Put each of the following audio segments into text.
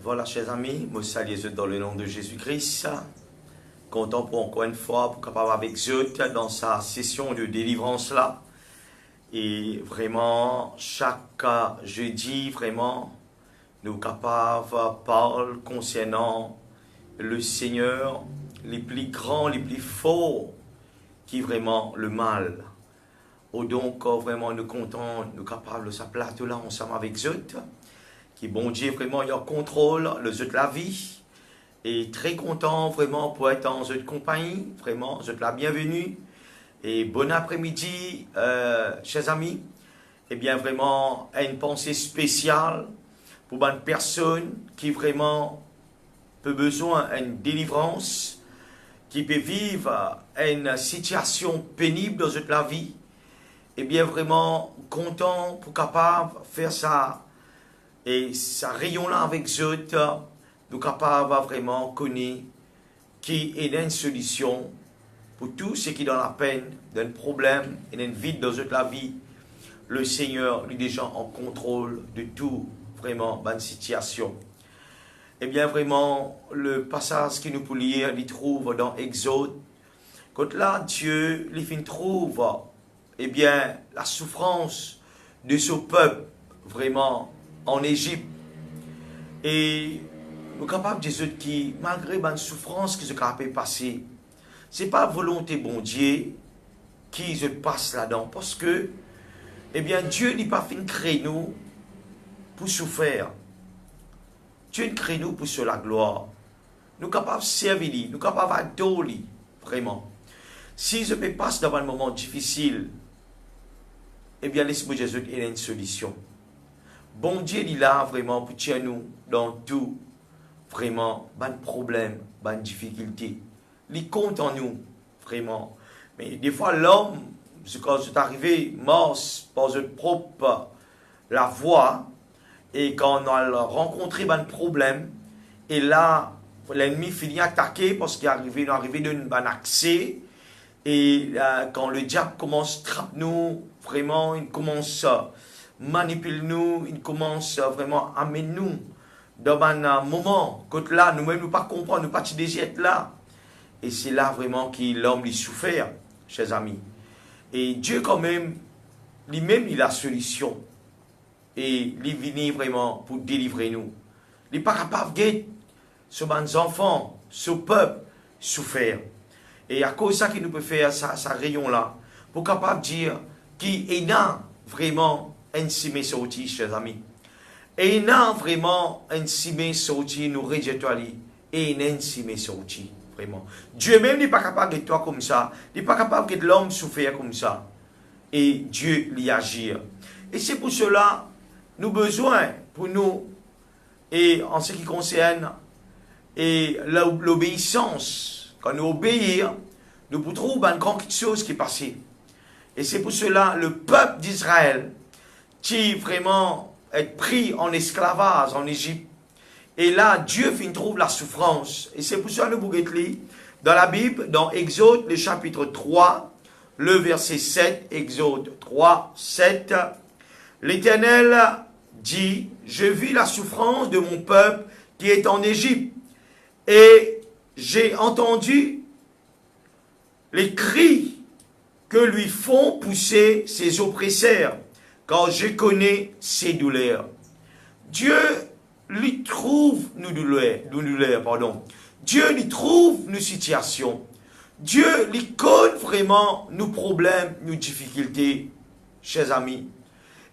Voilà, chers amis, je salue dans le nom de Jésus-Christ. Content pour encore une fois, pour capable avec eux dans sa session de délivrance là. Et vraiment, chaque jeudi, vraiment, nous capables parler concernant le Seigneur, les plus grands, les plus forts, qui vraiment le mal. Ou donc, vraiment, nous comptons, nous capables de sa plateau là ensemble avec eux. Qui bon Dieu vraiment il y a contrôle de la vie et très content vraiment pour être en votre compagnie, vraiment je te la bienvenue et bon après-midi chers amis. Et bien vraiment une pensée spéciale pour une personne qui vraiment peut besoin d'une délivrance, qui peut vivre une situation pénible dans toute la vie. Et bien vraiment content pour capable faire ça. Et ça rayon là avec eux, nous capables vraiment connaître qui est une solution pour tout ce qui est dans la peine, dans le problème et dans le vide dans la vie. Le Seigneur est déjà en contrôle de tout, vraiment, bonne situation. Et bien vraiment, le passage que nous pouvons lire, il trouve dans Exode. Quand là, Dieu, il trouve, eh bien, la souffrance de ce peuple, vraiment, en Égypte. Et nous sommes capables de dire que malgré la souffrance qui se peut passer, ce n'est pas volonté bon Dieu qui se passe là-dedans. Parce que, eh bien, Dieu n'est pas fait créer nous pour souffrir. Dieu n'a créé nous pour sur la gloire. Nous sommes capables de servir, nous sommes capables d'adorer, vraiment. Si je peux passer dans un moment difficile, eh bien, l'Esprit de Jésus est une solution. Bon Dieu il est là vraiment pour tirer nous dans tout, vraiment, ban problème, ban difficulté. Il compte en nous, vraiment. Mais des fois, l'homme, quand c'est arrivé, mort par sa propre la voix, et quand on a rencontré un problème, et là, l'ennemi finit attaquer parce qu'il est arrivé d'un accès, et quand le diable commence à trapper nous, vraiment, il commence à manipule nous, il commence vraiment à amener nous dans un moment, quand là, nous-mêmes, nous pas comprendre, nous pas être là. Et c'est là vraiment que l'homme lui souffert, chers amis. Et Dieu quand même, lui-même, il a la solution. Et il vient vraiment pour délivrer nous. Il n'est pas capable de ce nos enfants, ce peuple, souffrir. Et à cause de ça qu'il nous peut faire ça rayon-là, pour capable de dire qu'il est là, vraiment, un simé sorti, chers amis. Et il a vraiment un simé sorti, nous rejetons et il a un simé sorti, vraiment. Dieu même n'est pas capable de toi comme ça. Il n'est pas capable de l'homme souffrir comme ça. Et Dieu l'y agir. Et c'est pour cela, nous avons besoin, pour nous, et en ce qui concerne l'obéissance, quand nous obéissons, nous pouvons trouver une grande chose qui est passée. Et c'est pour cela, le peuple d'Israël, qui vraiment est pris en esclavage en Égypte. Et là, Dieu trouve la souffrance. Et c'est pour ça que nous pouvons lire dans la Bible, dans Exode, le chapitre 3, le verset 7, Exode 3, 7. L'Éternel dit, je vis la souffrance de mon peuple qui est en Égypte. Et j'ai entendu les cris que lui font pousser ses oppresseurs. Quand je connais ses douleurs. Dieu lui trouve nos douleurs, pardon. Dieu lui trouve nos situations. Dieu lui connaît vraiment nos problèmes, nos difficultés, chers amis.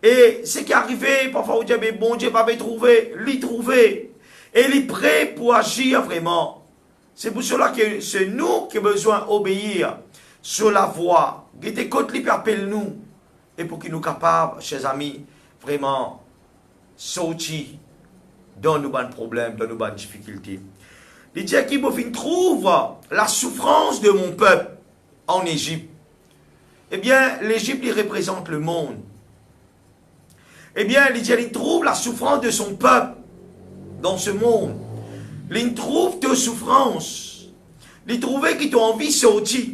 Et ce qui est arrivé, parfois, on dit, mais bon Dieu va trouver, lui trouver. Et il est prêt pour agir vraiment. C'est pour cela que c'est nous qui avons besoin d'obéir sur la voie. Guettez côte lui appelle nous. Et pour qu'il nous capables, chers amis, vraiment sortir dans nos bons problèmes, dans nos bonnes difficultés. Il dit qu'il trouve la souffrance de mon peuple en Égypte. Eh bien, l'Égypte, il représente le monde. Eh bien, il dit qu'il trouve la souffrance de son peuple dans ce monde. Il trouve de souffrance. Il trouvait qu'il a envie de sortir.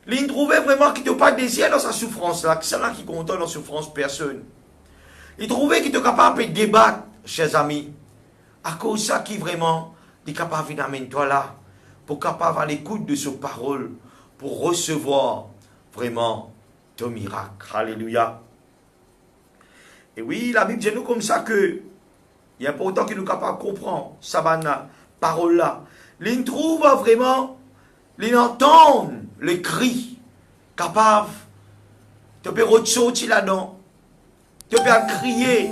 Il trouvait vraiment qu'il n'a pas de désir dans sa souffrance là, c'est là qui compte dans la souffrance personne. Il trouvait qu'il était capable de débattre, chers amis. À cause de ça qui vraiment est capable d'amener toi là, pour capable à l'écoute de sa parole, pour recevoir vraiment ton miracle. Alléluia. Et oui, la Bible dit nous comme ça que il est important que nous capables de comprendre cette parole là. L'on trouve vraiment, l'on entend le cri capable de ressortir là-dedans, de crier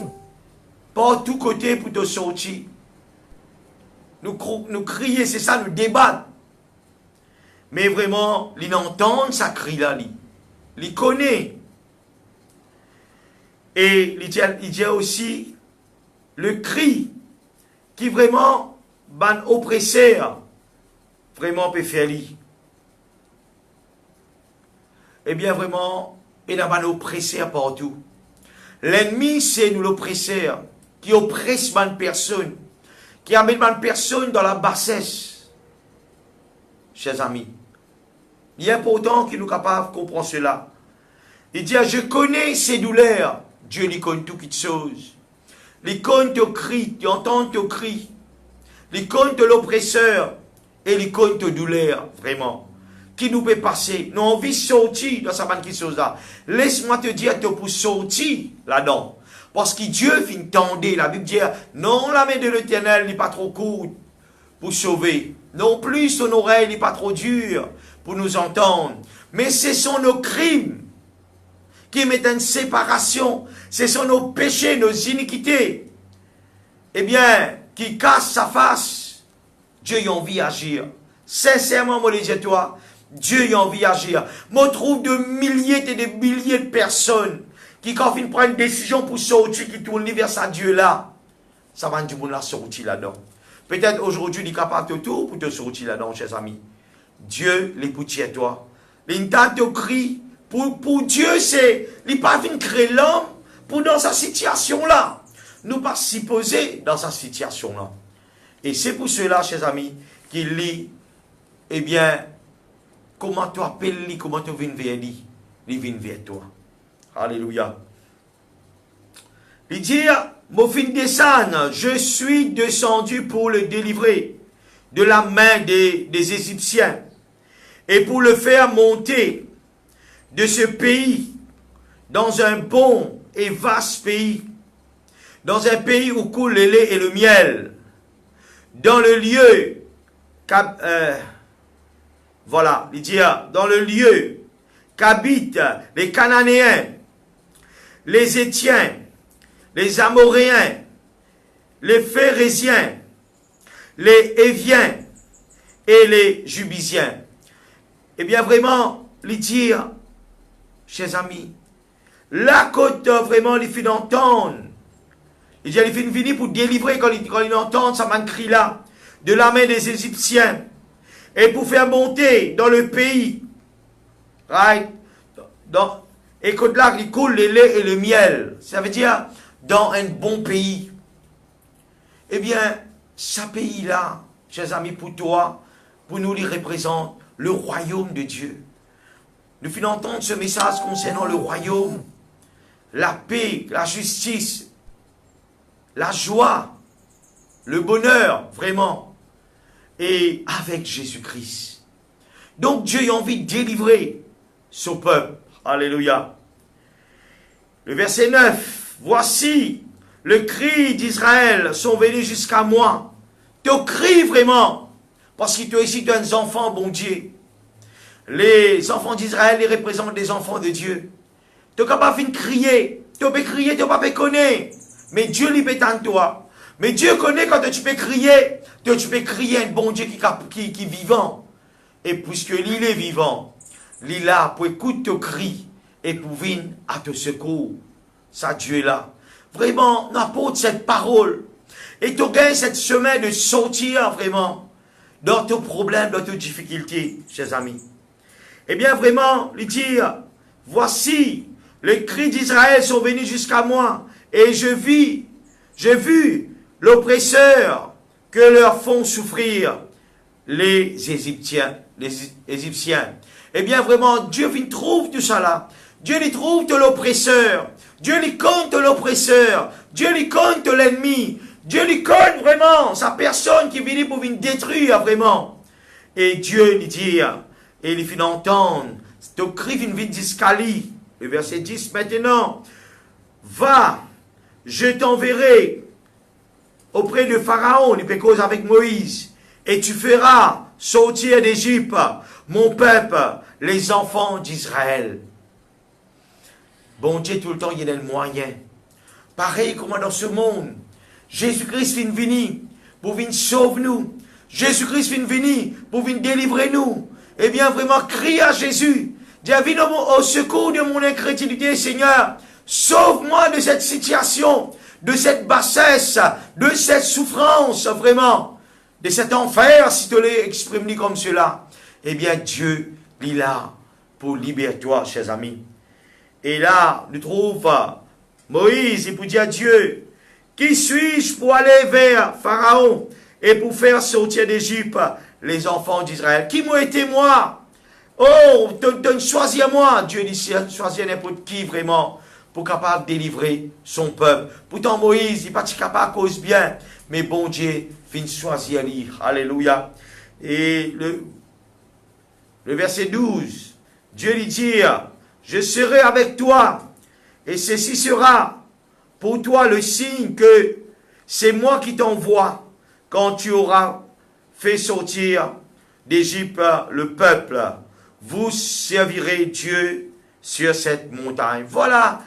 par tous côtés pour te sortir. Nous crier, c'est ça, nous débattre. Mais vraiment, l'on entend ça cri là, l'on connaît. Et il y a aussi le cri qui vraiment, ban oppresseur, vraiment peut faire lui. Eh bien vraiment, il y a un oppresseur partout. L'ennemi, c'est nous l'oppresseur, qui oppresse une personne, qui amène une personne dans la bassesse. Chers amis, il est important que nous soyons capables de comprendre cela. Il dit, je connais ces douleurs. Dieu lui connaît toutes choses. Il connaît tes cris, il entend tes cris. Il connaît l'oppresseur et il connaît tes douleurs, vraiment. Qui nous peut passer. Nous avons envie de sortir dans sa bonne chose là. Laisse-moi te dire, tu peux sortir là-dedans. Parce que Dieu finit tendait. La Bible dit, non, la main de l'Éternel n'est pas trop courte pour sauver. Non plus, son oreille n'est pas trop dure pour nous entendre. Mais ce sont nos crimes qui mettent une séparation. Ce sont nos péchés, nos iniquités. Eh bien, qui cassent sa face. Dieu a envie d'agir. Sincèrement, moi, dis toi, Dieu a envie d'agir. Moi, je trouve de milliers et des milliers de personnes qui, quand ils prennent une décision pour sortir, qui tournent vers sa Dieu là, ça va du monde la sortir là-dedans. Peut-être aujourd'hui, il est capable de tout pour te sortir là-dedans, chers amis. Dieu, les poutiers, toi. L'intent te crie. Pour Dieu, c'est, il n'est pas venu créer l'homme pour dans sa situation là. Nous pas s'y poser dans sa situation là. Et c'est pour cela, chers amis, qu'il lit, eh bien, comment tu appelles lui, comment tu viens vers lui, il vient vers toi. Alléluia. Il dit, mon fils descend, je suis descendu pour le délivrer de la main des Égyptiens et pour le faire monter de ce pays dans un bon et vaste pays, dans un pays où coule le lait et le miel, dans le lieu, voilà, il dit, dans le lieu qu'habitent les Cananéens, les Étiens, les Amoréens, les Phérésiens, les Éviens et les Jubisiens. Eh bien vraiment, il dit, chers amis, la côte vraiment, il fait d'entendre. Il dit, il fait venir pour délivrer quand il entend ça man cri là, de la main des Égyptiens, et pour faire monter dans le pays, right? Et quand là, il coule le lait et le miel. Ça veut dire, dans un bon pays. Eh bien, ce pays-là, chers amis, pour toi, pour nous, il représente le royaume de Dieu. Nous finissons d'entendre ce message concernant le royaume, la paix, la justice, la joie, le bonheur, vraiment, et avec Jésus-Christ. Donc Dieu a envie de délivrer son peuple. Alléluia. Le verset 9. Voici, le cri d'Israël sont venus jusqu'à moi. Tu cries vraiment, parce que tu es ici un enfant, bon Dieu. Les enfants d'Israël, les représentent des enfants de Dieu. Tu n'es pas capable de crier. Tu peux crier, tu ne peux pas connaître. Mais Dieu lui en toi. Mais Dieu connaît quand tu peux crier. Tu peux crier un bon Dieu qui est vivant. Et puisque il est vivant, il est là pour écouter tes cris et pour venir à te secours. Ça, Dieu est là. Vraiment, n'apporte cette parole. Et tu gagnes cette chemin de sortir vraiment dans tes problèmes, dans tes difficultés, chers amis. Eh bien, vraiment, lui dire, voici, les cris d'Israël sont venus jusqu'à moi, et j'ai vu l'oppresseur que leur font souffrir les Égyptiens. Eh bien, vraiment, Dieu trouve tout ça là. Dieu lui trouve de l'oppresseur. Dieu lui compte l'oppresseur. Dieu lui compte l'ennemi. Dieu lui connaît vraiment, sa personne qui vient pour venir détruire vraiment. Et Dieu lui dit, et il finit entendre, te crie une vie d'escalier. Le verset 10 maintenant, va, je t'enverrai auprès de Pharaon, il peut causer avec Moïse, et tu feras sortir d'Égypte mon peuple, les enfants d'Israël. Bon Dieu, tout le temps, il y a le moyen. Pareil comme dans ce monde, Jésus-Christ vient venir pour venir sauver nous. Jésus-Christ vient venir pour venir délivrer nous. Eh bien, vraiment, crie à Jésus. Dis, viens au secours de mon incrédulité, Seigneur. Sauve-moi de cette situation, de cette bassesse, de cette souffrance, vraiment. De cet enfer, si tu l'exprimes comme cela. Eh bien, Dieu, il est là pour libérer toi, chers amis. Et là, nous trouvons Moïse, il peut dire à Dieu, qui suis-je pour aller vers Pharaon et pour faire sortir d'Égypte les enfants d'Israël? Qui m'a été moi? Oh, choisis moi. Dieu dit, choisis n'importe qui vraiment pour capable de délivrer son peuple. Pourtant, Moïse, il n'est pas capable à cause bien, mais bon Dieu vient choisir à lire. Alléluia. Et le verset 12, Dieu lui dit, je serai avec toi, et ceci sera pour toi le signe que c'est moi qui t'envoie quand tu auras fait sortir d'Égypte le peuple. Vous servirez Dieu sur cette montagne. Voilà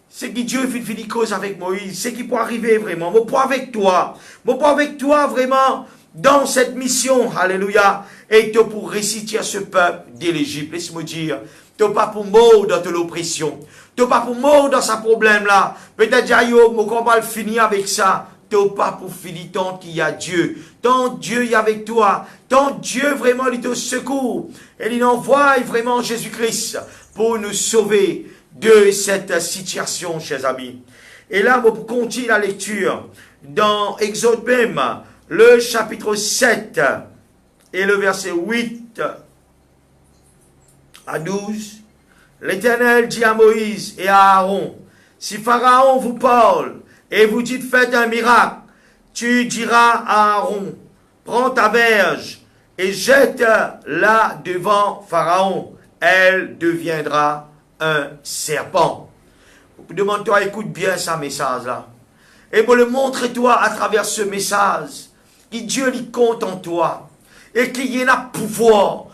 ce que Dieu finit cause avec Moïse, ce qui peut arriver vraiment. Moi, pas avec toi. Moi, pas avec toi vraiment dans cette mission. Alléluia. Et tu pour réciter à ce peuple de l'Égypte. Laisse-moi dire. Tu n'as pas pour mort dans l'oppression. Tu n'as pas pour mort dans ce problème-là. Peut-être, Jayo, on va finir avec ça. Tu n'as pas pour finir tant qu'il y a Dieu. Tant Dieu est avec toi. Tant Dieu vraiment il te secoue. Et il envoie vraiment Jésus-Christ pour nous sauver de cette situation, chers amis. Et là, on continue la lecture dans Exode même, le chapitre 7 et le verset 8 à 12, l'Éternel dit à Moïse et à Aaron, si Pharaon vous parle et vous dites faites un miracle, tu diras à Aaron, prends ta verge et jette-la devant Pharaon, elle deviendra un serpent. Demande-toi, écoute bien ce message-là. Et pour le montrer-toi à travers ce message, que Dieu lui compte en toi et qu'il y en a pouvoir.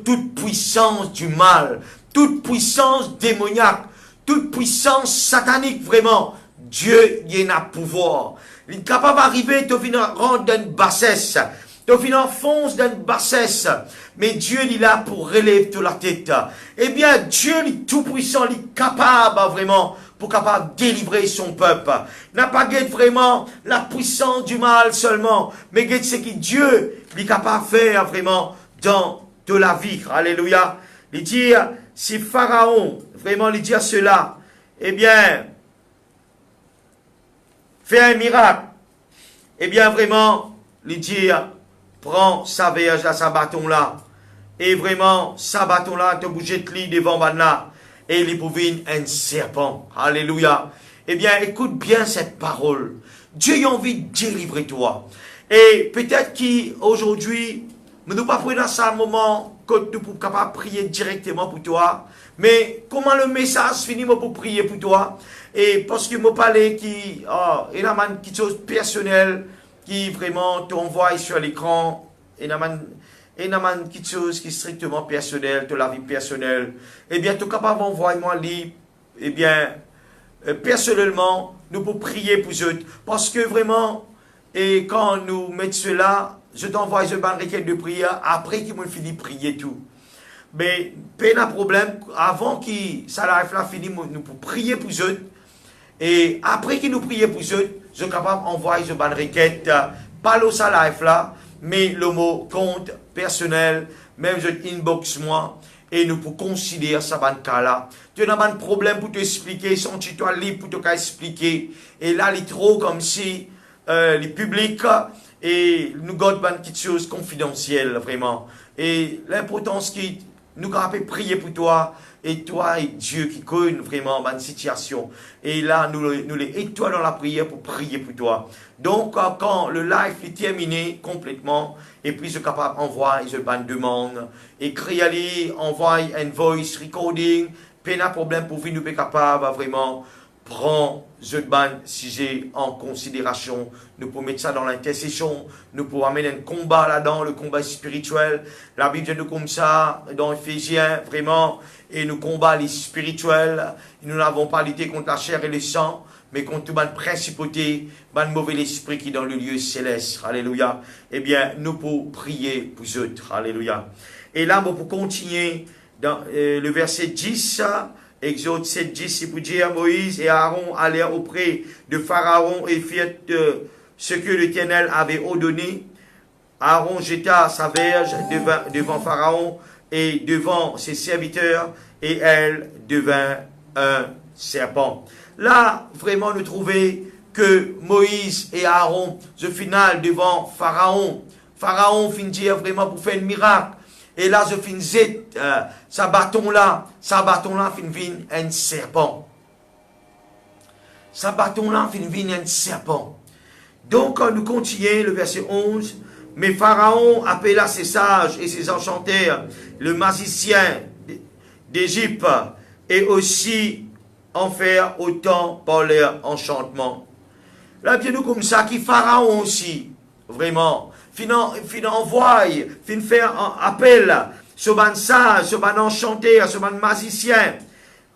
Toute puissance du mal, toute puissance démoniaque, toute puissance satanique, vraiment, Dieu y en a pouvoir. Il est capable d'arriver, de venir rendre une bassesse, de venir enfoncer dans une bassesse, mais Dieu il est là pour relever toute la tête. Eh bien, Dieu il est tout puissant, il est capable vraiment, pour capable de délivrer son peuple. N'a pas guette vraiment la puissance du mal seulement, mais guette ce que Dieu il est capable de faire vraiment dans de la vie. Alléluia. Il dit, si Pharaon, vraiment, il dit à cela, eh bien, fait un miracle. Eh bien, vraiment, il dit, prends sa verge, sa bâton là. Et vraiment, sa bâton là, te bouger de lit devant là. Et il pouvait un serpent. Alléluia. Eh bien, écoute bien cette parole. Dieu a envie de délivrer toi. Et peut-être qu'aujourd'hui, mais nous ne pouvons pas prendre ça un moment que nous sommes capables de prier directement pour toi. Mais comment le message finit pour prier pour toi? Et parce que je parle qui, il y a quelque chose de personnel qui vraiment t'envoie sur l'écran. Il y a quelque chose qui est strictement personnel, de la vie personnelle. Eh bien, tu es capable d'envoyer moi livre. Eh bien, personnellement, nous pouvons prier pour eux. Parce que vraiment, et quand nous mettons cela, je t'envoie une bonne requête de prière après qu'ils m'ont fini de prier tout. Mais, pas de problème, avant que ça arrive là, fini, nous pouvons prier pour eux. Et après qu'ils nous prions pour eux, je suis capable d'envoyer une bonne requête, pas le ça arrive là, mais le mot compte personnel, même je inbox moi, et nous pouvons considérer ça dans cas là. Tu as un problème pour t'expliquer, sens-toi libre pour te expliquer. Et là, il est trop comme si les publics et nous gardons quelque chose confidentiel, vraiment. Et l'importance qui nous capables prier pour toi, et toi et Dieu qui connaît vraiment ma situation. Et là, nous les étoiles dans la prière pour prier pour toi. Donc, quand le live est terminé complètement, et puis je suis capable d'envoyer une demande, écrire, envoyer un voice recording, pas de problème pour vous, nous sommes capables vraiment prendre ce sujet en considération. Nous pouvons mettre ça dans l'intercession, nous pouvons amener un combat là-dedans, le combat spirituel. La Bible nous comme ça, dans Éphésiens, vraiment, et nous combat les spirituels. Nous n'avons pas lutté contre la chair et le sang, mais contre toute bonne principauté, bon mauvais esprit qui est dans le lieu céleste. Alléluia. Eh bien, nous pouvons prier pour eux autres. Alléluia. Et là, pour continuer, dans le verset 10, Exode 7, 10, c'est pour dire Moïse et Aaron allèrent auprès de Pharaon et firent ce que l'Éternel avait ordonné. Aaron jeta sa verge devant Pharaon et devant ses serviteurs, et elle devint un serpent. Là, vraiment, nous trouvons que Moïse et Aaron, au final, devant Pharaon, Pharaon finit dire vraiment pour faire un miracle. Et là, je finis sa bâton-là finit un serpent. Sa bâton-là finit un serpent. Donc, nous continuons le verset 11. Mais Pharaon appela ses sages et ses enchanteurs, le magicien d'Égypte, et aussi en faire autant par leur enchantement. Là, bien nous comme ça, qui Pharaon aussi, vraiment, fin envoie, fin faire appel, ce ban sage, ce ban enchanteur, ce ban magicien,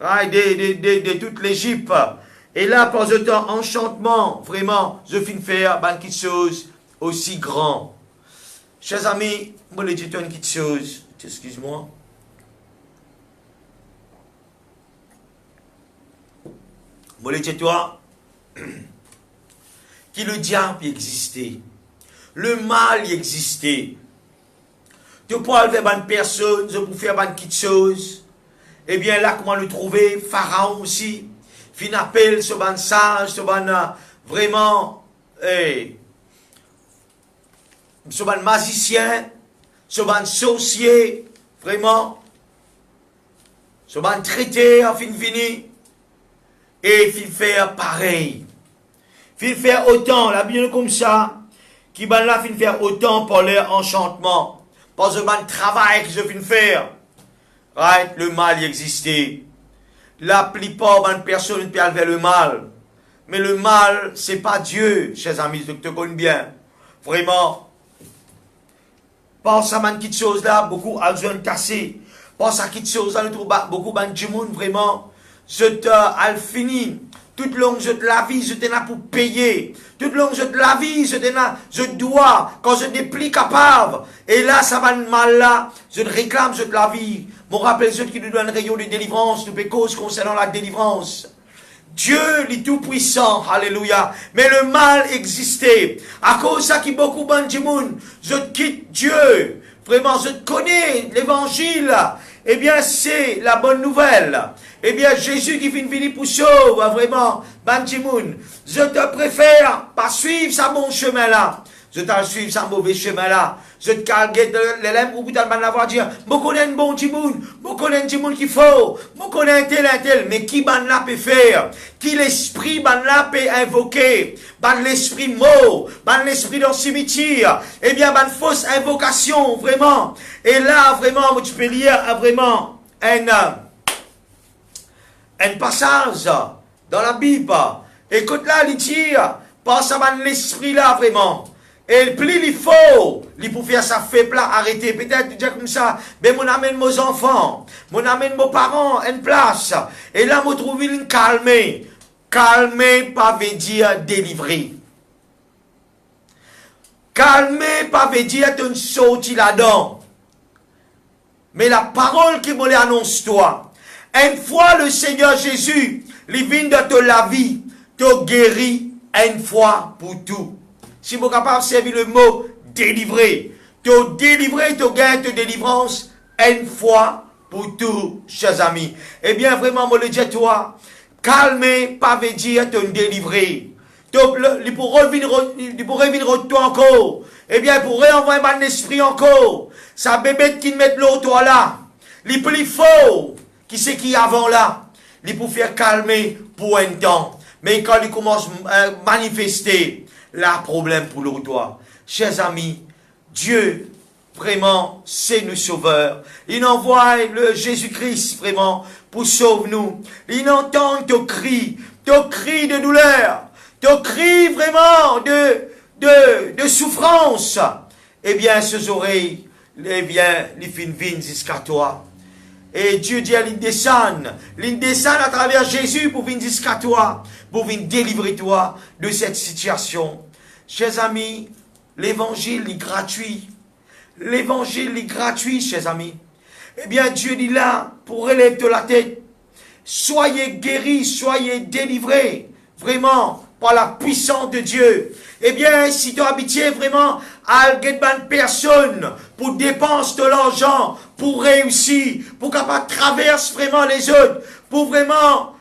de toute l'Égypte. Et là, par ce temps, enchantement, vraiment, je fin faire quelque chose aussi grand. Chers amis, moi, je dis une petite chose, excuse-moi. Moi, je dis toi, que le diable existait, le mal existait. Tu peux enlever une personne, tu peux faire une petite chose. Eh bien, là, comment le trouver? Pharaon aussi, fin appel, ce ban sage, ce ban vraiment, ce ban magicien, ce ban sorcier, vraiment, ce ban traité, en fin fini, et fin faire pareil. Fin faire autant, la Bible comme ça, qui ban là fin faire autant pour leur enchantement, pour ce ban travail qu'ils fin faire. Right? Le mal y existait. La plupart des personnes ne peuvent vers le mal. Mais le mal, c'est pas Dieu, chers amis, je te connais bien. Vraiment. Pense à une petite chose là, beaucoup à besoin de casser. Pense à quelque chose là, nous trouvons beaucoup de monde, vraiment. Je te fini. Toute longue de la vie, je t'en ai pour payer. Toute longue de la vie, je dois, quand je n'ai plus capable. Et là, ça va mal là, je réclame de la vie. Mon rappel, ceux qui nous donnent un rayon de délivrance, nous peut cause concernant la délivrance. Dieu est tout puissant, alléluia. Mais le mal existait. À cause de ça qui beaucoup de monde, je quitte Dieu. Vraiment, je connais l'évangile. Eh bien, c'est la bonne nouvelle. Eh bien, Jésus qui vient venir pour sauver, vraiment, Banjimoun. Je te préfère pas suivre sa bon chemin là. Je t'en suivre sa mauvais chemin là. Je te calgue l'élève pour t'en l'avoir dire. Je connais un bon Jimoun. Je connais un Jimoun qu'il faut. Je connais un tel. Mais qui ban là peut faire? Qui l'esprit ban là peut invoquer? Ban l'esprit mort. Ban l'esprit dans le cimetière. Eh bien, ban fausse invocation, vraiment. Et là, vraiment, tu peux lire vraiment un passage dans la Bible. Écoute là, il tire. Pense à l'esprit là, vraiment. Et plus il faut, il pour faire sa faible là, arrêter. Peut-être dire comme ça, ben mon amène mes enfants, mon amène mes parents en place. Et là, je trouve une calmer. Calmer, pas veut dire délivrer. Calmer, pas veut dire te sortir là-dedans. Mais la parole qui me l'annonce toi. Une fois le Seigneur Jésus, il vient de te la vie, te guérit une fois pour tout. Si vous êtes capable de servir le mot délivrer, te délivrer, te gagner de délivrance une fois pour tout, chers amis. Eh bien, vraiment, moi le dis toi, calmer, pas veut dire te délivrer. Il pour revenir toi encore. Eh bien, il pourrait envoyer un esprit encore. Sa bébé qui met l'eau toi là. Les plus fort, qui c'est qui avant là, il peut faire calmer pour un temps. Mais quand il commence à manifester, là, problème pour l'autre. Chers amis, Dieu, vraiment, c'est le sauveur. Il envoie le Jésus-Christ, vraiment, pour sauver nous. Il entend ton cri de douleur, ton cri vraiment de souffrance. Eh bien, ces oreilles, eh bien, les fins viennent jusqu'à toi. Et Dieu dit à l'indescend à travers Jésus pour venir jusqu'à toi, pour venir délivrer toi de cette situation. Chers amis, l'évangile est gratuit. L'évangile est gratuit, chers amis. Eh bien, Dieu dit là, pour relever la tête, soyez guéris, soyez délivrés, vraiment, par la puissance de Dieu. Eh bien, si tu habitué vraiment à une personne pour dépenser de l'argent, pour réussir, pour capable traverser vraiment les autres, pour vraiment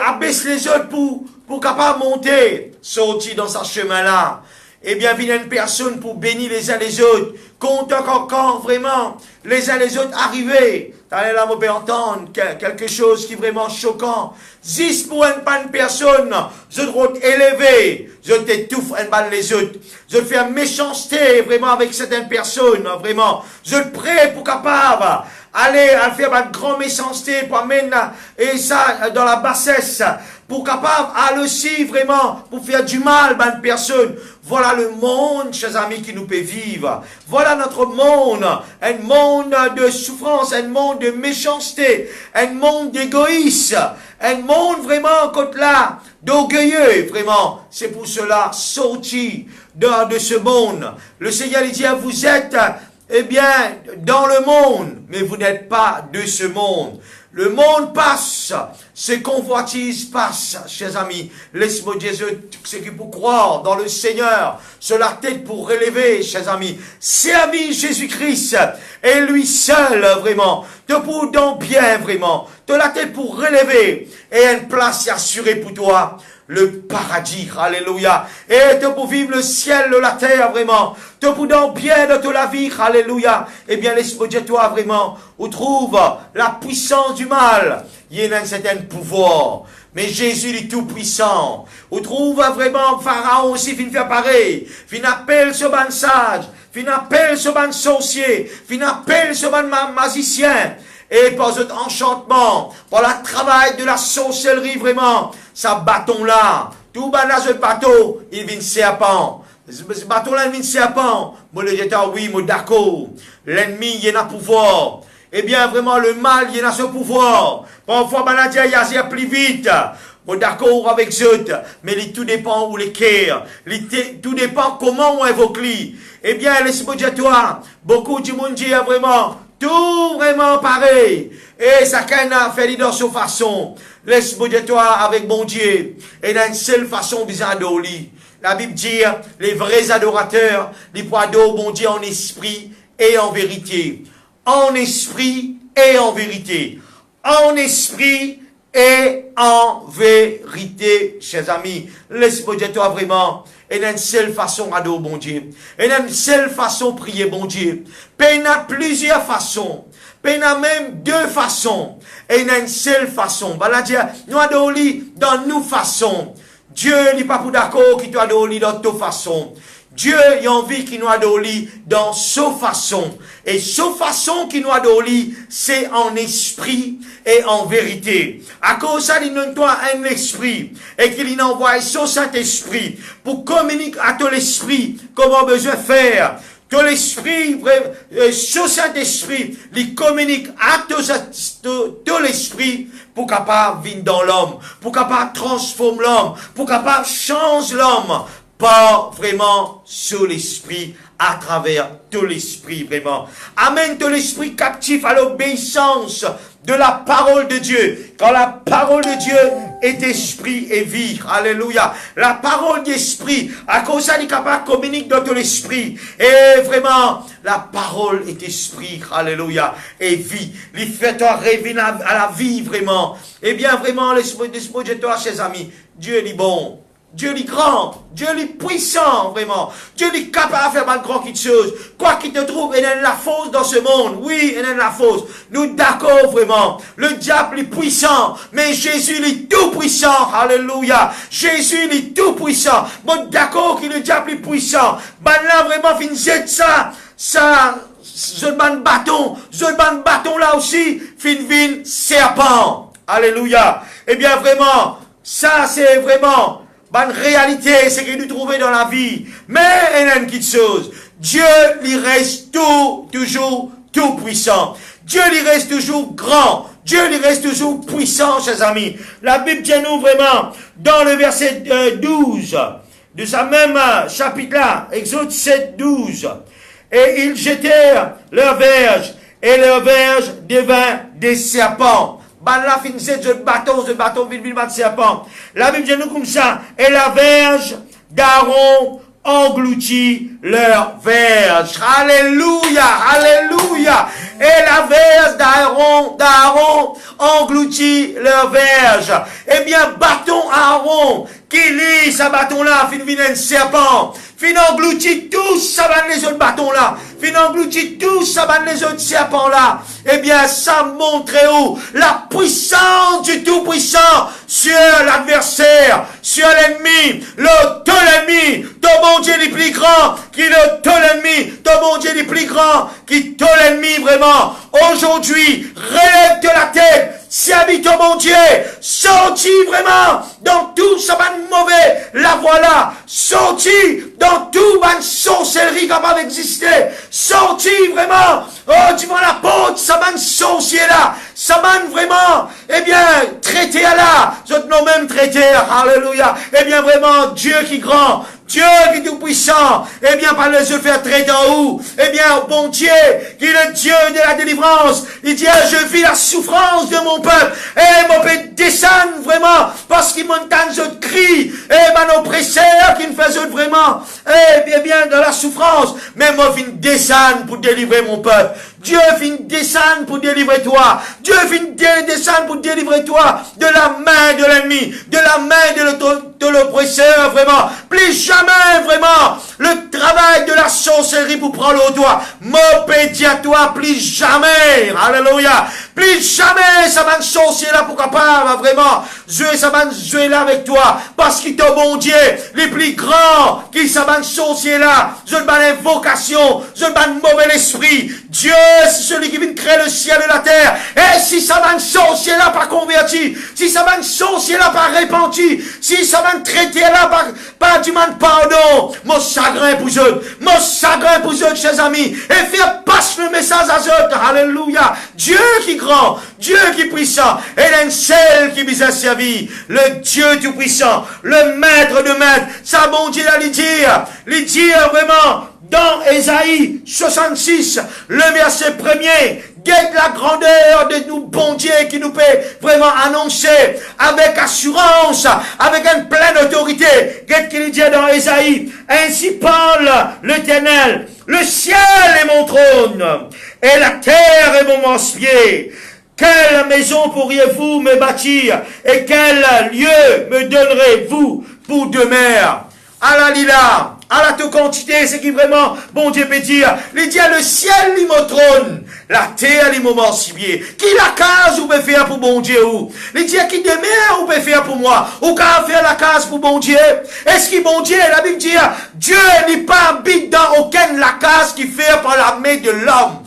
abaisser les autres, pour capable monter, sortir dans ce chemin-là. Eh bien, vient une personne pour bénir les uns les autres, compte encore vraiment les uns les autres arriver. Allez là, on peut entendre quelque chose qui est vraiment choquant. Juste pour une personne, je dois élever, je t'étouffe les autres. Je fais une méchanceté vraiment avec certaines personnes, vraiment. Je prêt pour capable aller à faire une grande méchanceté pour amener et ça dans la bassesse, pour capable aller aussi vraiment pour faire du mal à une personne. Voilà le monde, chers amis, qui nous peut vivre. Voilà notre monde, un monde de souffrance, un monde de méchanceté, un monde d'égoïsme, un monde vraiment comme là, d'orgueilleux, vraiment. C'est pour cela, sorti de ce monde. Le Seigneur il dit, vous êtes, eh bien, dans le monde, mais vous n'êtes pas de ce monde. Le monde passe, ses convoitises passent, chers amis. Laisse-moi dire ce qu'il faut croire dans le Seigneur, sur la tête pour relever, chers amis. Servis Jésus-Christ, et lui seul, vraiment. Te pour donc bien, vraiment. De la tête pour relever, et une place assurée pour toi. Le paradis, alléluia. Et te pour vivre le ciel, la terre, vraiment. Te pour donc bien de la vie, alléluia. Eh bien, laisse-moi dire toi, vraiment, où trouve la puissance du mal. Il y a un certain pouvoir. Mais Jésus est tout puissant. Où trouve vraiment Pharaon aussi, fin faire pareil. Fin appelle ce ban sage. Fin appelle ce ban sorcier. Fin appelle ce ban magicien. Et par cet enchantement, par le travail de la sorcellerie, vraiment, ça bâton-là, tout dans ce bateau, il vient serpent. Ce bateau-là, il vient serpent. Moi, je dis, oui, moi, d'accord. L'ennemi, il y a un pouvoir. Eh bien, vraiment, le mal, il y a ce pouvoir. Parfois, il y a plus vite. Bon, d'accord avec eux, mais tout dépend où les cœurs. Tout dépend comment on évoque lui. Eh bien, laisse-moi dire toi, beaucoup de monde dit vraiment, tout vraiment pareil. Et chacun a fait dans sa façon. Laisse-moi dire toi avec bon Dieu. Et dans une seule façon, ils adorent. La Bible dit, les vrais adorateurs, les poids adorer bon Dieu en esprit et en vérité. En esprit et en vérité. En esprit et en vérité, chers amis. Laisse-moi dire toi vraiment. Et d'une seule façon adorer bon Dieu. Et d'une seule façon prier bon Dieu. Il y a plusieurs façons. Il y a même deux façons. Et d'une seule façon. Nous adorons dans nos façons. Dieu n'est pas pour d'accord qui doit adorer dans toute façon. Dieu a envie qu'il nous adore dans sa façon. Et sa façon qu'il nous adore, c'est en esprit et en vérité. À cause de ça, il nous doit un esprit. Et qu'il envoie son Saint-Esprit pour communiquer à tout l'esprit comment on besoin faire. Tout l'esprit, ce Saint-Esprit, il communique à tout l'esprit pour capable vivre dans l'homme, pour capable transformer l'homme, pour capable changer l'homme. Pas vraiment sur l'esprit, à travers tout l'esprit, vraiment. Amène tout l'esprit captif à l'obéissance de la parole de Dieu. Quand la parole de Dieu est esprit et vie. Alléluia. La parole d'esprit, à cause ça, il est capable de communiquer dans tout l'esprit. Et vraiment, la parole est esprit. Alléluia. Et vie. Il fait toi rêver à la vie, vraiment. Eh bien, vraiment, laisse-moi dire toi, chers amis, Dieu est bon. Dieu est grand, Dieu est puissant, vraiment. Dieu est capable de faire pas de grand chose. Quoi qu'il te trouve, il y a la fausse dans ce monde. Oui, il y a la fausse. Nous d'accord, vraiment. Le diable est puissant, mais Jésus est tout puissant. Alléluia. Jésus est tout puissant. Bon, d'accord que le diable est puissant. Ben là, vraiment, fin jette ça, je ban bâton là aussi, fin serpent. Alléluia. Eh bien, vraiment, ça, c'est vraiment, bonne réalité, c'est qu'il nous trouvait dans la vie. Mais, il y a une petite chose. Dieu, il reste toujours tout puissant. Dieu, il reste toujours grand. Dieu, il reste toujours puissant, chers amis. La Bible dit nous vraiment, dans le verset 12, de sa même chapitre-là, Exode 7, 12. Et ils jetèrent leurs verges, et leurs verges devinrent des serpents. La fin de bâton, de serpent. La Bible dit nous comme ça. Et la verge d'Aaron engloutit leur verge. Alléluia, alléluia. Et la verge d'Aaron engloutit leur verge. Eh bien, bâton Aaron, qui lit ce bâton-là, fin un serpent. Fin engloutit tous, ça va les autres bâtons-là. Fin engloutit tous, ça va les autres serpents-là. Eh bien, ça montre où la puissance du Tout-Puissant sur l'adversaire, sur l'ennemi, l'ennemi. Ton bon Dieu est plus grand qui l'ennemi. Ton bon Dieu est plus grand qui l'ennemi, vraiment. Aujourd'hui, relève de la tête. Servis ton bon Dieu, sortis vraiment dans tout ce mauvais, la voilà, sortis dans tout ma sorcellerie capable d'exister, sortis vraiment, oh tu vois la porte, ça m'a sorcier là, ça m'a vraiment, eh bien, traité là, je te même traité, alléluia, eh bien vraiment, Dieu qui est grand, Dieu qui est tout puissant, eh bien, par les yeux faire traiter en haut, eh bien, bon Dieu, qui est le Dieu de la délivrance, il dit, je vis la souffrance de mon peuple, et mon peuple descend vraiment, parce qu'il m'entend je crie, et mon oppresseur qui me fait vraiment, eh bien, dans la souffrance, mais moi, je viens descendre pour délivrer mon peuple. Dieu vient descendre pour délivrer toi. Dieu vient descendre pour délivrer toi de la main de l'ennemi, de la main de l'oppresseur, vraiment. Plus jamais, vraiment, le travail de la sorcellerie pour prendre au doigt. M'obédis à toi, plus jamais. Alléluia. Plus jamais, ça va sorcier là pour capable, vraiment. Ça va jouer là avec toi. Parce qu'il t'a bon Dieu, les plus grands, qui ça va sorcier là. Je ne pas l'invocation, je ne pas mauvais esprit. Dieu, c'est celui qui vient créer le ciel et la terre. Et si ça va sorcier là pas converti, si ça va sorcier là pas repenti, si ça va traiter là par du man pardon, mon chagrin pour eux, chers amis, et faire passer le message à eux. Alléluia. Dieu qui est grand, Dieu qui est puissant, et l'un qui vous a servi, le Dieu tout puissant, le maître de maître, ça bon Dieu à lui dire vraiment, dans Ésaïe 66, le verset 1er, guette la grandeur de nous, bon Dieu, qui nous peut vraiment annoncer avec assurance, avec une pleine autorité. Guette qu'il dit dans Ésaïe, ainsi parle l'Éternel, le ciel est mon trône, et la terre est mon manche-pied. Quelle maison pourriez-vous me bâtir, et quel lieu me donnerez-vous pour demeure? Alalila, à la toute quantité, c'est qui vraiment, bon Dieu peut dire, il dit, le ciel, il me trône, la terre, il me manche-pied. Qui la case, ou peut faire pour bon Dieu, ou? Il dit, qui demeure, ou peut faire pour moi? Ou qu'à faire la case pour bon Dieu? Est-ce qu'il bon Dieu, la Bible dit, Dieu n'est pas habite dans aucune la case qui fait par la main de l'homme.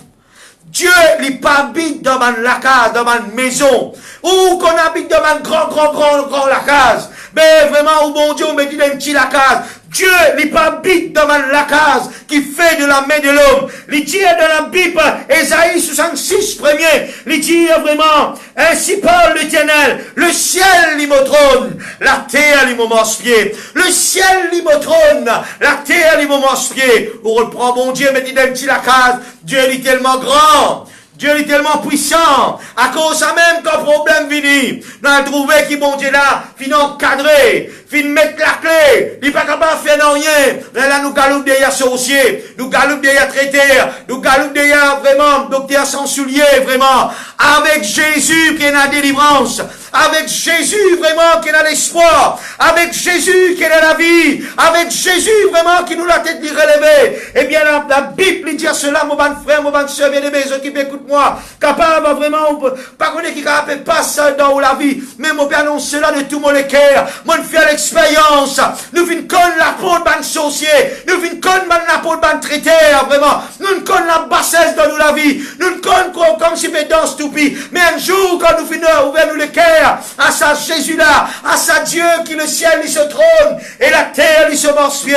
Dieu n'est pas habite dans la case, dans ma maison, ou qu'on habite dans ma grand la case. Mais vraiment, où bon Dieu, on me dit d'un petit la case. Dieu n'est pas habite dans la case qui fait de la main de l'homme. Il dit dans la Bible, Ésaïe 66 premier, il dit vraiment, ainsi parle l'Éternel, le ciel il me trône, la terre il me manche-pied. Le ciel il me trône, la terre il me manche-pied. On reprend mon Dieu, me dit d'un petit la case, Dieu est tellement grand. Dieu est tellement puissant, à cause ça même qu'un problème vini, nous avons trouvé qui bon Dieu là, fin encadré, fin mettre la clé, il n'est pas capable de faire rien. Là, nous galopons derrière sorcier, nous galopons derrière traiteur, nous galopons derrière vraiment docteur sans soulier, vraiment, avec Jésus qui est la délivrance, avec Jésus vraiment qui est l'espoir, avec Jésus qui est la vie, avec Jésus vraiment qui nous la tête d'y relever. Eh bien, la Bible dit cela, mon bon frère, mon bon soeur, bien-aimé, ceux qui m'écoutent moi, capable vraiment, pas connaître qui capable pas ça dans la vie, mais mon bien annonce cela de tout mon cœur, mon fait l'expérience, nous venons connaître la peau de ban sorcier, nous venons connaître la peau de ban traité, vraiment, nous ne connaissons la bassesse dans nous la vie, nous ne connaissons comme si nous dans stupide, mais un jour quand nous venons ouvrir nous le cœur, à sa Jésus-là, à sa Dieu qui le ciel il se trône, et la terre il se morspie,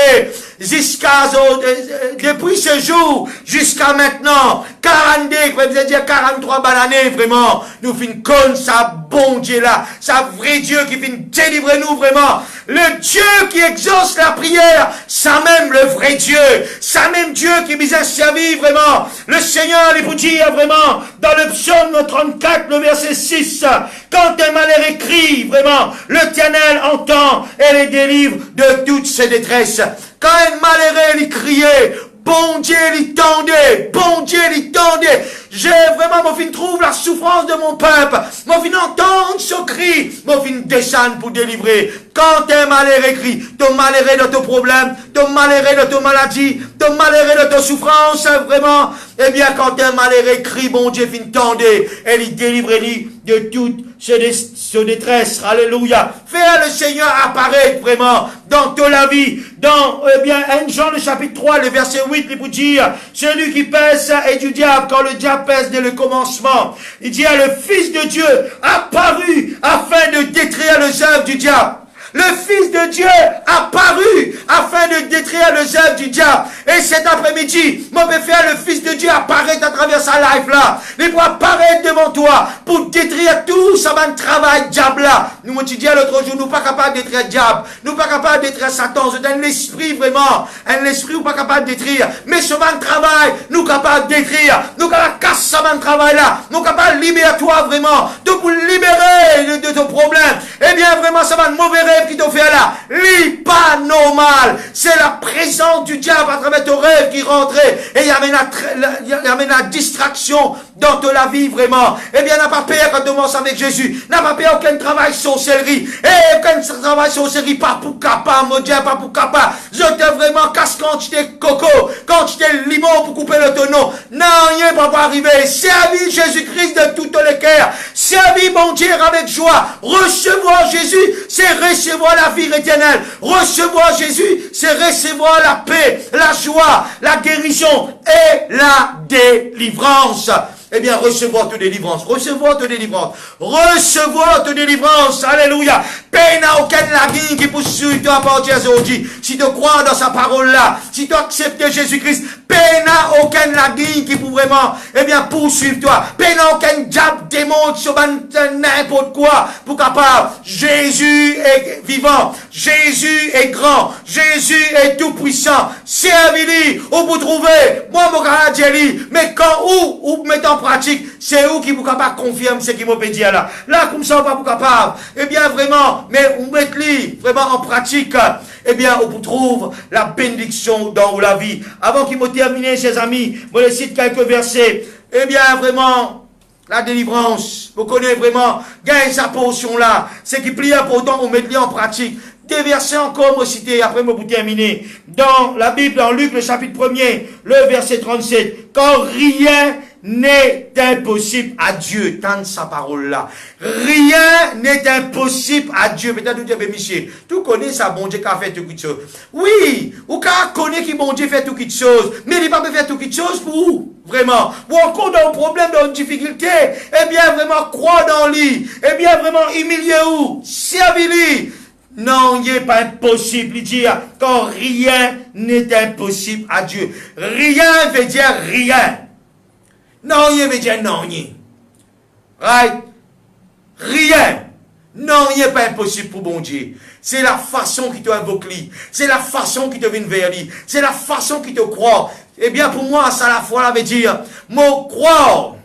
depuis ce jour, jusqu'à maintenant, 42, je veux dire 43 années, vraiment, nous finissons comme ça, bon Dieu là, ça vrai Dieu qui vient délivrer nous vraiment, le Dieu qui exauce la prière, ça même le vrai Dieu, ça même Dieu qui nous a servi vraiment, le Seigneur, il vous dit vraiment, dans le psaume 34, le verset 6, quand un malheur écrit, vraiment, l'Éternel entend et les délivre de toutes ses détresses. Quand un malheureux lui criait, bon Dieu lui tendait, bon Dieu lui tendait. J'ai vraiment, mon fin trouve la souffrance de mon peuple. Mon fin entendre ce cri, mon fin descendre pour délivrer. Quand un malheureux crie, ton malheureux de ton problème, ton malheureux de ton maladie, ton malheureux de ton souffrance, vraiment, eh bien, quand un malheureux crie, bon Dieu fin tendait, et il délivre de toute ce détresse. Alléluia. Fais le Seigneur apparaître vraiment dans toute la vie. Dans, eh bien, 1 Jean le chapitre 3, le verset 8, il vous dit, celui qui pèse est du diable, quand le diable pèse dès le commencement. Il dit, le Fils de Dieu apparu afin de détruire les œuvres du diable. Le Fils de Dieu apparu afin de détruire les œuvres du diable. Et cet après-midi, mon frère, le Fils de Dieu apparaît à travers sa life là. Il va apparaître devant toi pour détruire tout ça va travail diable là. Nous m'ont dit l'autre jour, nous pas capables de détruire diable. Nous pas capables de détruire Satan. C'est un esprit vraiment. Un esprit ou pas capable de détruire. Mais ce man travail, nous capables de détruire. Nous capables de casser ce man travail là. Nous capables de libérer toi vraiment. De vous libérer de ton problème. Eh bien vraiment, ça va de mauvais rêve qui te fait là, pas normal. C'est la présence du diable à travers ton rêve qui rentrait et il amène la distraction dans toute la vie vraiment. Eh bien, n'a pas peur quand tu commences avec Jésus. N'a pas peur aucun travail sorcellerie. Et aucun travail sorcellerie, pas pour capable, mon Dieu, pas pour capable. Je te vraiment casse quand tu t'es coco, quand tu t'es limon pour couper le tonneau. Non, rien ne peut pas arriver. Servis Jésus-Christ de tout le cœur. Servis mon Dieu avec joie. Recevoir Jésus, c'est recevoir la vie éternelle. Recevoir Jésus, c'est recevoir la paix, la joie, la guérison et la délivrance. Eh bien, recevoir toute délivrance, recevoir toute délivrance, recevoir toute délivrance, alléluia. Peine à aucune laguine qui poursuit toi à partir d'aujourd'hui. Si tu crois dans sa parole-là, si tu acceptes Jésus-Christ, peine à aucune laguine qui peut vraiment, eh bien, poursuivre toi. Peine à aucun diable, démon, sur n'importe quoi, pour capable. Jésus est vivant, Jésus est grand, Jésus est tout puissant. Servis-lui, où vous trouvez, moi, mon canadien, mais quand, où mettons pratique, c'est où qui vous capable confirme ce qui m'a dit là. Là, comme ça, on va vous capable. Eh bien, vraiment, mais on met lui vraiment en pratique. Eh bien, on vous trouve la bénédiction dans la vie. Avant qu'il me termine, chers amis, je vais citer quelques versets. Eh bien, vraiment, la délivrance, vous connaissez vraiment, gagne sa portion là. C'est qui plie pourtant, on met lui en pratique. Des versets encore, me citer, après me vous terminer. Dans la Bible, dans Luc, le chapitre 1er, le verset 37. Quand rien n'est impossible à Dieu, tant sa parole là. Rien n'est impossible à Dieu. Peut-être vous dites, Michel, tu connais ça, bon Dieu qui a fait toutes choses. Oui, ou quand connaît qui bon Dieu fait toutes choses, mais il va pas faire toutes choses pour vous. Vraiment. Ou encore dans un problème, dans une difficulté, eh bien vraiment, crois dans lui. Eh bien vraiment, humiliez-vous. Servez-lui. Non, il n'est pas impossible. Il dit, quand rien n'est impossible à Dieu. Rien veut dire rien. Non, il veut dire non, right? Rien. Non, il n'est pas impossible pour bon Dieu. C'est la façon qui te invoque lui. C'est la façon qui te vient vers lui. C'est la façon qui te croit. Eh bien, pour moi, ça la foi veut dire, mon croire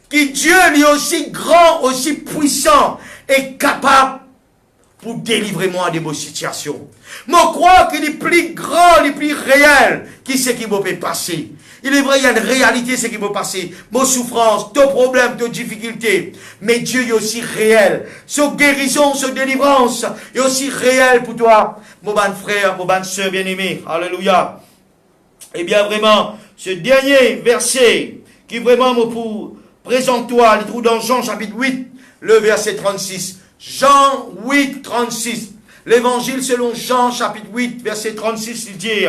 que Dieu lui est aussi grand, aussi puissant et capable pour délivrer moi de vos situations. Mon croire qu'il est plus grand, il est plus réel qui c'est qui peut passer. Il est vrai, il y a une réalité, c'est qui peut passer. Vos souffrances, tes problèmes, tes difficultés. Mais Dieu est aussi réel. Sa guérison, sa délivrance est aussi réel pour toi. Mon bon frère, mon bonne soeur bien-aimée. Alléluia. Eh bien, vraiment, ce dernier verset qui vraiment me présente toi, il trouve dans Jean chapitre 8, le verset 36. Jean 8, 36. L'évangile selon Jean chapitre 8, verset 36, il dit: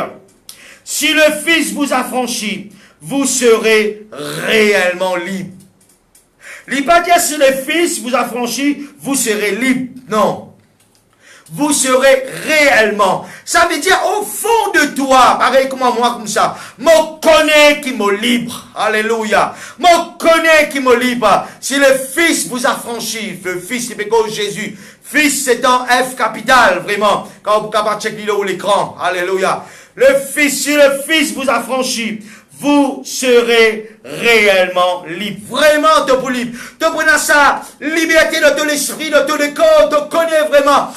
si le Fils vous affranchit, vous serez réellement libre. Il ne pas dire si le Fils vous affranchit, vous serez libre. Non. Vous serez réellement. Ça veut dire au fond de toi, pareil comme moi, comme ça, me connaît qui me libre. Alléluia. Me connaît qui me libre. Si le Fils vous affranchit, le Fils, c'est Jésus. Fils, c'est un F capital, vraiment. Quand vous pouvez checker l'écran. Alléluia. Le Fils, si le Fils vous affranchit, vous serez réellement libre. Vraiment, te pour libre. Te prenez ça, liberté de tout l'esprit, de tout le corps, te connais vraiment.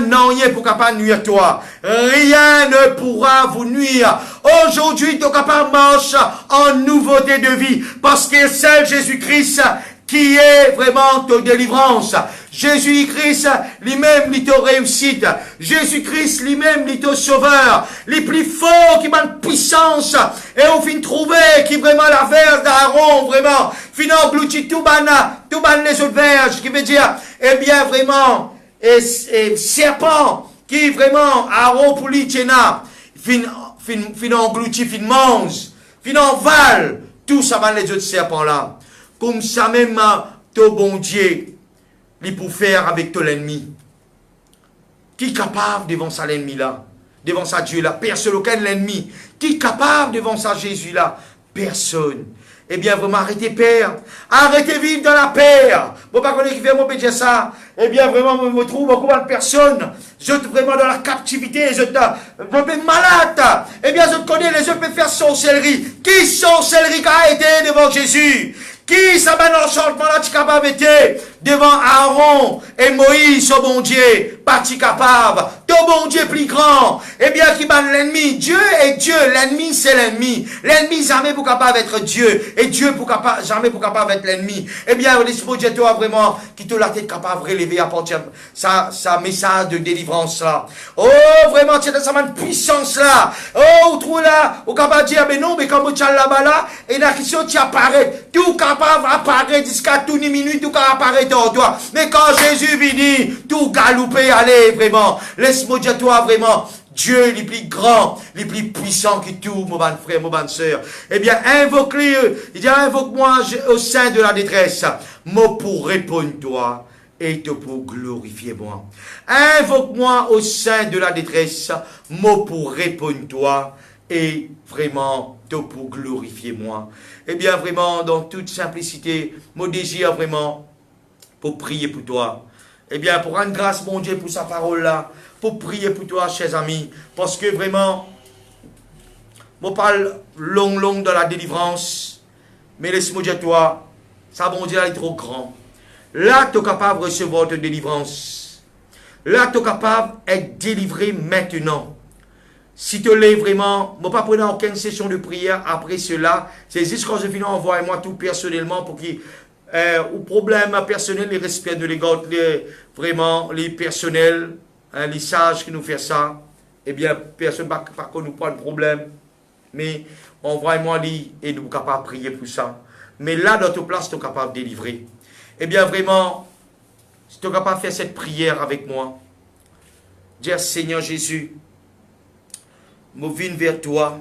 Non, rien pour capable nuire toi. Rien ne pourra vous nuire. Aujourd'hui, tu es capable de marcher en nouveauté de vie. Parce que c'est Jésus-Christ qui est vraiment ta délivrance. Jésus-Christ, lui-même, il ta réussite. Jésus-Christ, lui-même, il ta sauveur. Les plus forts qui ont puissance. Et on finit trouver qui vraiment la verge d'Aaron, vraiment. Finit englouti tout ban les autres verges. Qui veut dire, eh bien, vraiment, et serpent, qui vraiment, Aaron pour lui, fin englouti, fin mange, fin envale. Tout ça va les autres serpents là. Comme ça même, ton bon Dieu, il peut faire avec ton ennemi. Qui est capable devant ça l'ennemi là? Devant ça Dieu là? Personne, aucun ennemi. Qui est capable devant ça Jésus là? Personne. Eh bien, vraiment, arrêtez peur. Arrêtez vivre dans la peur. Bon, pas qu'on qui fait mon péché ça. Eh bien, vraiment, je me trouve beaucoup de personnes. Je suis vraiment dans la captivité. Je suis malade. Eh bien, je connais les autres peuvent faire sorcellerie. Qui sorcellerie qui a été devant Jésus? Qui ça va dans le changement là, tu capable d'être devant Aaron et Moïse, au bon Dieu, parti capable, ton bon Dieu plus grand, eh bien qui bat l'ennemi. Dieu est Dieu, l'ennemi c'est l'ennemi. L'ennemi jamais pour capable d'être Dieu, et Dieu pour capable, jamais pour capable d'être l'ennemi. Eh bien, l'esprit de Dieu toi vraiment, qui te l'a été capable de relever à partir sa message de délivrance là. Oh, vraiment, tu as une puissance là. Oh, trouve là, au capable de dire, mais non, mais comme tu as là-bas là, et la question tu apparaît, tout capable apparaît jusqu'à toute minute, tout capable apparaît dans toi. Mais quand Jésus vient, tout galoper, allez, vraiment. Laisse-moi dire toi, vraiment. Dieu, il est plus grand, il est plus puissant que tout, mon bon frère, mon bonne soeur. Eh bien, invoque-le. Il dit, invoque-moi au sein de la détresse. Moi pour répondre toi et te pour glorifier moi. Invoque-moi au sein de la détresse. Moi pour répondre toi et vraiment te pour glorifier moi. Eh bien, vraiment, dans toute simplicité, mon désir vraiment pour prier pour toi. Eh bien, pour rendre grâce, mon Dieu, pour sa parole là, pour prier pour toi, chers amis, parce que vraiment, je parle long de la délivrance, mais laisse-moi dire toi, ça, mon Dieu, est trop grand. Là, tu es capable de recevoir ta délivrance. Là, tu es capable d'être délivré maintenant. Si tu l'es vraiment, je ne vais pas prendre aucune session de prière après cela. C'est juste quand je finis, envoie-moi tout personnellement pour qu'il ou problème personnel, les respects de l'égard, vraiment, les personnels, hein, les sages qui nous font ça, eh bien, personne ne va pas nous prendre de problème. Mais envoie-moi lui et nous sommes capables de prier pour ça. Mais là, dans ta place, tu es capable de délivrer. Eh bien, vraiment, si tu es capable de faire cette prière avec moi, dire Seigneur Jésus, je viens vers toi,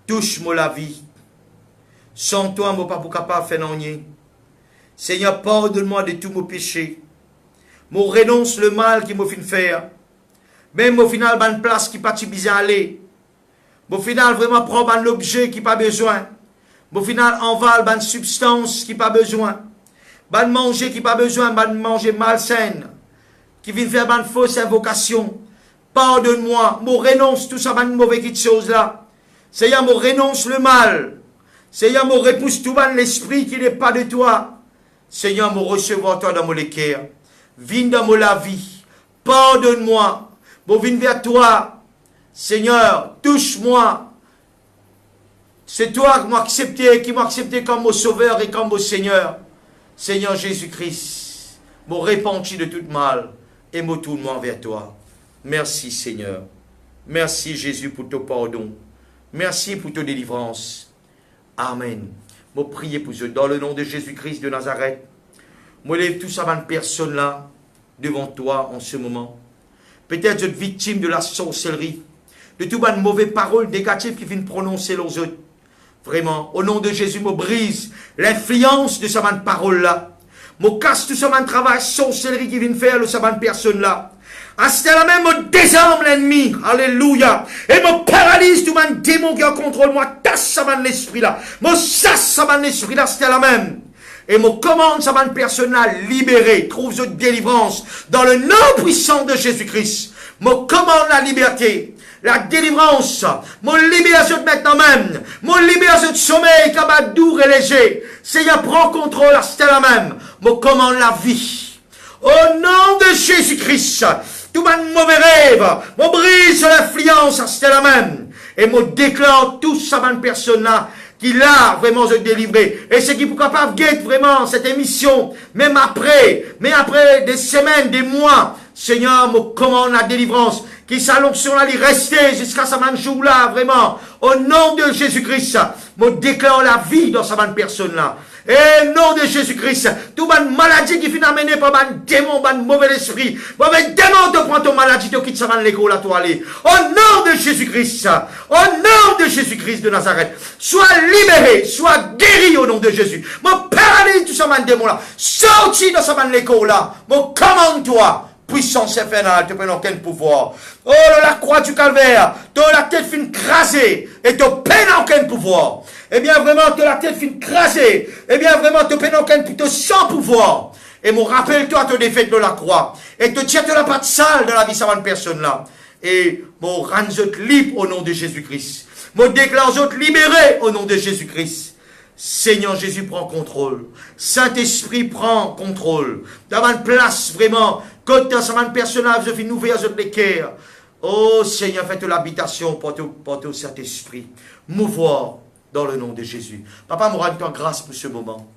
touche-moi la vie. Sans toi, je ne suis pas capable de faire rien. Seigneur, pardonne-moi de tous mes péchés. Je renonce le mal qui m'a fait faire. Même au final, une place qui n'est pas bizarre aller. Au final, vraiment prendre un objet qui n'a pas besoin. Au final, envale une substance qui n'a pas besoin. Un manger qui n'a pas besoin, un manger malsain. Qui vient faire une fausse invocation. Pardonne-moi, je renonce tout ça, une mauvaise chose là. Seigneur, je renonce le mal. Seigneur, je repousse tout l'esprit qui n'est pas de toi. Seigneur, je recevoir toi dans mon cœur. Viens dans la vie. Pardonne-moi. Je viens vers toi. Seigneur, touche-moi. C'est toi qui m'as accepté comme mon sauveur et comme mon Seigneur. Seigneur Jésus-Christ, me repenti de tout mal et me tourne vers toi. Merci Seigneur. Merci Jésus pour ton pardon. Merci pour ta délivrance. Amen. Je prie pour eux dans le nom de Jésus-Christ de Nazareth. Je lève tout ça, personne là, devant toi en ce moment. Peut-être vous êtes victime de la sorcellerie, de toutes les mauvaises paroles négatives qui viennent prononcer aux autres. Vraiment, au nom de Jésus, je brise l'influence de cette parole-là. Je casse tout ce travail sorcellerie qui vient faire de cette personne-là. À ce moment-là, même, je désarme l'ennemi. Alléluia. Et je paralyse tout le démon qui a contrôle moi. Tasse ça l'esprit-là. Je chasse ça l'esprit-là, c'était la même. Et me commande ça personne-là libérée. Trouve cette délivrance dans le nom puissant de Jésus-Christ. Me commande la liberté. La délivrance, mon libération maintenant même, mon libération de sommeil, comme doux et léger. Seigneur, prends contrôle à ce la même, me commande la vie. Au nom de Jésus-Christ, tout mon mauvais rêve, me brise l'influence à ce la même, et me déclare tout ça, bonne personne-là, qui l'a vraiment se délivrer. Et c'est qui pour capable guette vraiment cette émission, même après des semaines, des mois, Seigneur, me commande la délivrance. Qui s'allonge là, il rester jusqu'à ce jour-là, vraiment. Au nom de Jésus-Christ, me déclare la vie dans cette personne-là. Et au nom de Jésus-Christ, toute maladie qui finit amenée par un démon, un mauvais esprit, mauvais démon te prend ton maladie, te quitte ça l'école à toi aller. Au nom de Jésus-Christ, au nom de Jésus-Christ de Nazareth, sois libéré, sois guéri au nom de Jésus. Me paralyse tout ça démon-là. Sorti de ça l'école-là. Me commande-toi. Puissance infernale, tu n'as aucun pouvoir. Oh, la croix du calvaire, tu as la tête fin crasée, et tu n'as aucun pouvoir. Eh bien, vraiment, tu as la tête fin crasée, eh bien, vraiment, tu n'as aucun pouvoir, sans pouvoir. Et me rappelle-toi te défaite de la croix, et te tiens de la patte sale de la vie de cette personne-là. Et me rends libre au nom de Jésus-Christ. Me déclare libéré au nom de Jésus-Christ. Seigneur Jésus prend contrôle. Saint-Esprit prend contrôle. Dans une place vraiment, quand tu as un personnage, je finis ouvrir les cœurs. Oh Seigneur, faites l'habitation pour ton Saint-Esprit. Mouvoir dans le nom de Jésus. Papa, me rends-toi grâce pour ce moment.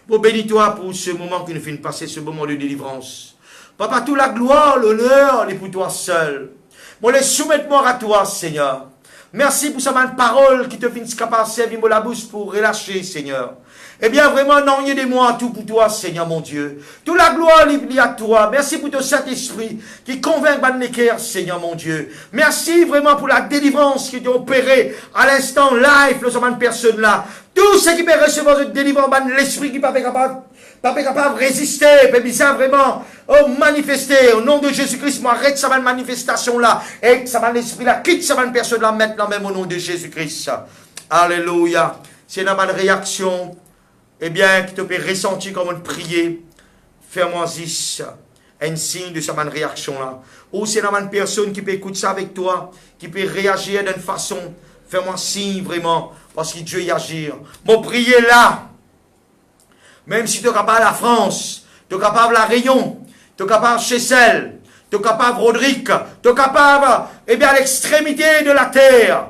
Bénis-toi pour ce moment qui nous fait passer, ce moment de délivrance. Papa, toute la gloire, l'honneur, est pour toi seul. Moi, les soumettre à toi, Seigneur. Merci pour cette parole qui te finit capable de servir la bouche pour relâcher, Seigneur. Eh bien, vraiment, non, il y a des mots tout pour toi, Seigneur, mon Dieu. Toute la gloire est à toi. Merci pour ton Saint-Esprit qui convainc les cœurs, Seigneur, mon Dieu. Merci vraiment pour la délivrance qui t'a opérée à l'instant live, le cette personne-là. Tout ce qui peut recevoir cette délivrance, l'esprit qui peut être capable de résister, peut bien vraiment manifester. Au nom de Jésus-Christ, moi, arrête cette manifestation-là. Et ça va l'esprit-là, quitte cette personne-là maintenant, même au nom de Jésus-Christ. Alléluia. C'est une bonne réaction. Eh bien, qui te peut ressentir comme une prière, fais-moi un signe de cette bonne réaction-là. Ou c'est une personne qui peut écouter ça avec toi, qui peut réagir d'une façon, fais-moi signe vraiment, parce que Dieu y agit. Mon prier là, même si tu es capable à la France, tu es capable à Rayon, tu es capable chez Celle, tu es capable Rodrigue, tu es capable, eh bien, à l'extrémité de la terre,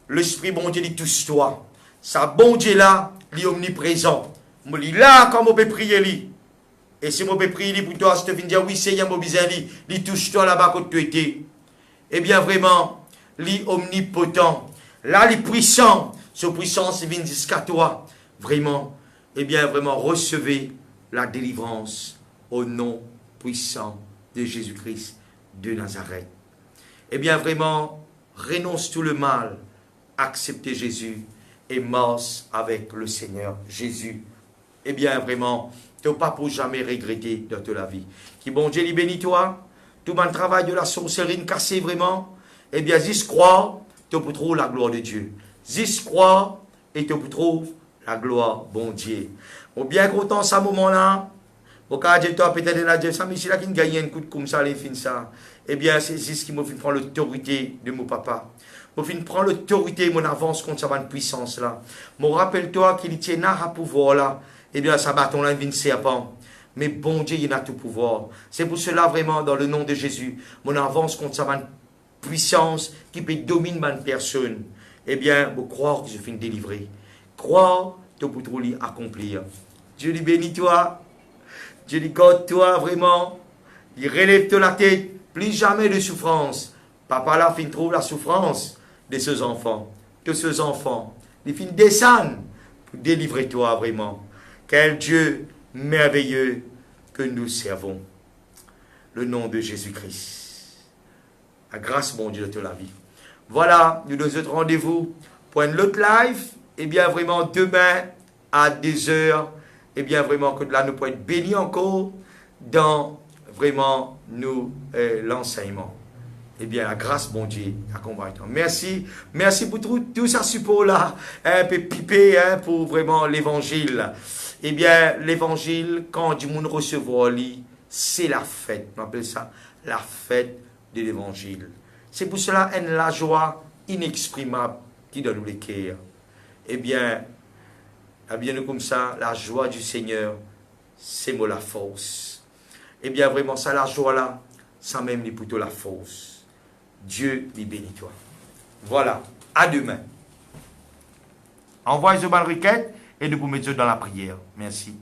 l'Esprit bon Dieu dit touche-toi. Ça bon Dieu là, il est omniprésent. Je dis là, quand je peux prier, lui. Et si je peux prier pour toi, je te viens dire, oui, Seigneur, je besoin, il touche-toi là-bas quand tu étais. Eh bien, vraiment, il est omnipotent. Là, il est puissant. Sa puissance vient jusqu'à toi. Vraiment, eh bien, vraiment, recevez la délivrance au nom puissant de Jésus-Christ de Nazareth. Eh bien, vraiment, renonce tout le mal. Acceptez Jésus et marche avec le Seigneur Jésus. Eh bien, vraiment, tu n'as pas pour jamais regretter dans toute la vie. Qui bon Dieu, bénis toi. Tout mon travail de la sorcellerie cassé vraiment. Eh bien, j'y crois, tu peux trouver la gloire de Dieu. J'y crois et tu peux trouver la gloire, bon Dieu. Bon, bien content ce moment-là. Au cas de toi, peut-être la Dieu, ça, mais c'est là qu'il gagne un coup de comme ça, les fins ça. Eh bien, c'est ce qui m'a fait prendre l'autorité de mon papa. M'a fait prendre l'autorité, mon avance contre cette puissance-là. Moi, rappelle-toi qu'il tient à pouvoir là. Eh bien, ça bâton là, il vient serpent. Mais bon Dieu, il a tout pouvoir. C'est pour cela, vraiment, dans le nom de Jésus, mon avance contre cette puissance qui peut dominer ma personne. Eh bien, vous croire que je finis délivrer. Croire que vous pouvez accomplir. Dieu lui bénit toi. Dieu lui garde toi vraiment. Il relève la tête. Plus jamais de souffrance. Papa là, fin trouve la souffrance de ses enfants. De ses enfants. Il finit descendre pour délivrer toi vraiment. Quel Dieu merveilleux que nous servons. Le nom de Jésus-Christ. La grâce, mon Dieu, de toute la vie. Voilà, nous nous autres rendez-vous pour un autre live. Et bien vraiment demain à 2h. Et bien vraiment que là nous pouvons être bénis encore dans vraiment nous l'enseignement. Eh bien, la grâce, bon Dieu, accompagne. Merci. Merci pour tout ça support là. Un peu pipé pour vraiment l'évangile. Eh bien, l'évangile, quand du monde recevoir lui, c'est la fête. On appelle ça la fête de l'évangile. C'est pour cela une la joie inexprimable qui donne les cœurs. Eh bien comme ça, la joie du Seigneur, c'est moi la force. Eh bien, vraiment, ça, la joie là, ça même les plutôt la force. Dieu les bénit toi. Voilà, à demain. Envoyez-moi une requête et nous vous mettons dans la prière. Merci.